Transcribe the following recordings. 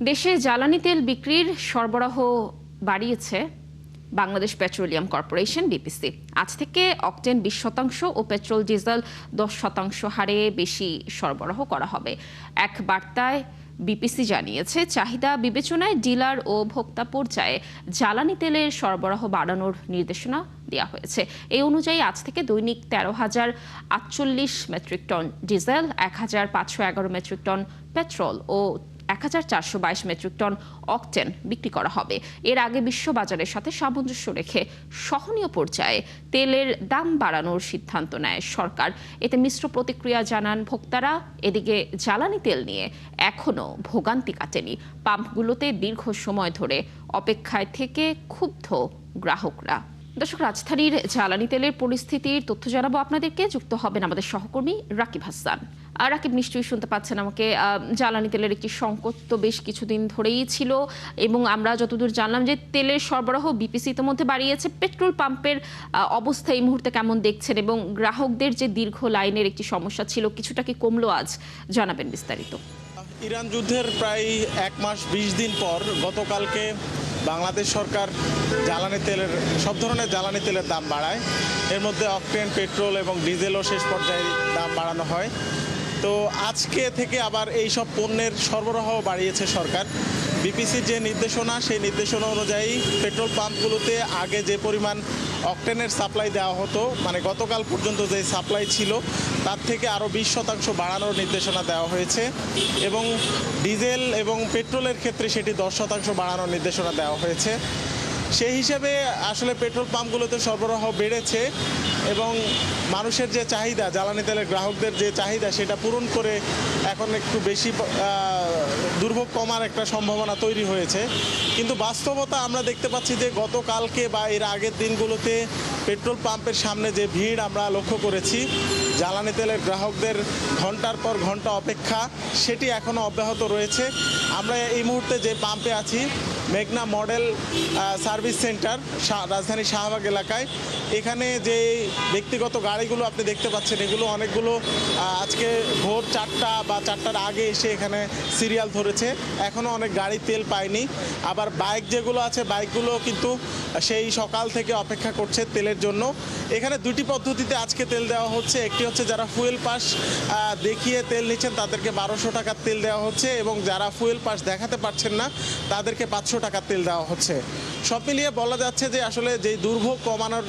দেশে জ্বালানি তেল বিক্রির সরবরাহ বাড়িয়েছে বাংলাদেশ পেট্রোলিয়াম কর্পোরেশন বিপিসি। আজ থেকে অকটেন 20% ও পেট্রোল ডিজেল 10% হারে বেশি সরবরাহ করা হবে। এক বার্তায় বিপিসি জানিয়েছে, চাহিদা বিবেচনায় ডিলার ও ভোক্তা পর্যায়ে জ্বালানি তেলের সরবরাহ বাড়ানোর নির্দেশনা দেওয়া হয়েছে। এই অনুযায়ী আজ থেকে দৈনিক 13,048 metric ton diesel, 1,511 metric ton petrol ও 1,422 মেট্রিক টন অকটেন বিক্রি করা হবে। এর আগে বিশ্ববাজারের সাথে সামঞ্জস্য রেখে সহনীয় পর্যায়ে তেলের দাম বাড়ানোর সিদ্ধান্ত নেয় সরকার। এতে মিশ্র প্রতিক্রিয়া জানান ভোক্তারা। এদিকে জ্বালানি তেল নিয়ে এখনও ভোগান্তি কাটেনি। পাম্পগুলোতে দীর্ঘ সময় ধরে অপেক্ষায় থেকে ক্ষুব্ধ গ্রাহকরা। দর্শক, রাজধানীর জ্বালানি তেলের পরিস্থিতির তথ্য জানাবো আপনাদেরকে। যুক্ত হবেন আমাদের সহকর্মী রাকিব হাসান। রাকিব, নিশ্চয়ই শুনতে পাচ্ছেন আমাকে। জ্বালানি তেলের একটি সংকট তো বেশ কিছুদিন ধরেই ছিল এবং আমরা যতদূর জানলাম যে তেলের সরবরাহ বিপিসি ইতিমধ্যে বাড়িয়েছে। পেট্রোল পাম্পের অবস্থা এই মুহূর্তে কেমন দেখছেন এবং গ্রাহকদের যে দীর্ঘ লাইনের একটি সমস্যা ছিল, কিছুটা কি কমলো আজ? জানাবেন বিস্তারিত। ইরান যুদ্ধের প্রায় 1 মাস 20 দিন পর গতকালকে বাংলাদেশ সরকার সব ধরনের জ্বালানি তেলের দাম বাড়ায়। এর মধ্যে অকটেন, পেট্রোল এবং ডিজেলও শেষ পর্যায়ে দাম বাড়ানো হয়। তো আজকে থেকে আবার এই সব পণ্যের সরবরাহ বাড়িয়েছে সরকার। বিপিসির যে নির্দেশনা, সেই নির্দেশনা অনুযায়ী পেট্রোল পাম্পগুলোতে আগে যে পরিমাণ অকটেনের সাপ্লাই দেওয়া হতো, মানে গতকাল পর্যন্ত যে সাপ্লাই ছিল তার থেকে আরও 20% বাড়ানোর নির্দেশনা দেওয়া হয়েছে এবং ডিজেল এবং পেট্রোলের ক্ষেত্রে সেটি 10% বাড়ানোর নির্দেশনা দেওয়া হয়েছে। সেই হিসেবে আসলে পেট্রোল পাম্পগুলোতে সরবরাহ বেড়েছে এবং মানুষের যে চাহিদা, জ্বালানি তেলের গ্রাহকদের যে চাহিদা, সেটা পূরণ করে এখন একটু বেশি দুর্ভোগ কমার একটা সম্ভাবনা তৈরি হয়েছে। কিন্তু বাস্তবতা আমরা দেখতে পাচ্ছি যে গতকালকে বা এর আগের দিনগুলোতে পেট্রোল পাম্পের সামনে যে ভিড় আমরা লক্ষ্য করেছি, জ্বালানি তেলের গ্রাহকদের ঘন্টার পর ঘন্টা অপেক্ষা, সেটি এখনও অব্যাহত রয়েছে। আমরা এই মুহূর্তে যে পাম্পে আছি, মেঘনা মডেল সার্ভিস সেন্টার, রাজধানী শাহবাগ এলাকায়। এখানে যে ব্যক্তিগত গাড়িগুলো আপনি দেখতে পাচ্ছেন, এগুলো অনেকগুলো আজকে ভোর 4টা বা 4টার আগে এসে এখানে সিরিয়াল ধরেছে। এখনও অনেক গাড়ি তেল পায়নি। আবার বাইক যেগুলো আছে, বাইকগুলো কিন্তু সেই সকাল থেকে অপেক্ষা করছে তেলের জন্য। এখানে দুটি পদ্ধতিতে আজকে তেল দেওয়া হচ্ছে। একটি হচ্ছে যারা ফুয়েল পাস দেখিয়ে তেল নিচ্ছেন তাদেরকে 1200 টাকার তেল দেওয়া হচ্ছে এবং যারা ফুয়েল পাস দেখাতে পারছেন না তাদেরকে 500 টাকার তেল দেওয়া হচ্ছে। সব মিলিয়ে বলা যাচ্ছে যে আসলে যেই দুর্ভোগ কমানোর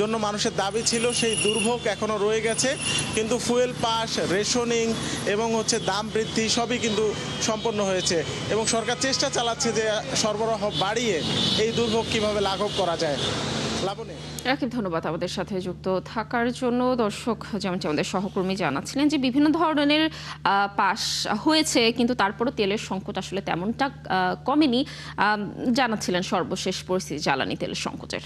জন্য মানুষের দাবি ছিল, সেই দুর্ভোগ এখনও রয়ে গেছে। কিন্তু ফুয়েল পাস, রেশনিং এবং দাম বৃদ্ধি সবই কিন্তু সম্পন্ন হয়েছে এবং সরকার চেষ্টা চালাচ্ছে যে সরবরাহ বাড়িয়ে এই দুর্ভোগ কীভাবে লাঘব করা যায়। লাবণী, রাকিব, ধন্যবাদ আমাদের সাথে যুক্ত থাকার জন্য। দর্শক, যেমন আমাদের সহকর্মী জানাচ্ছিলেন যে বিভিন্ন ধরনের পাস হয়েছে কিন্তু তারপরও তেলের সংকট আসলে তেমনটা কমেনি। জানাচ্ছিলেন সর্বশেষ পরিস্থিতি জ্বালানি তেলের সংকটের।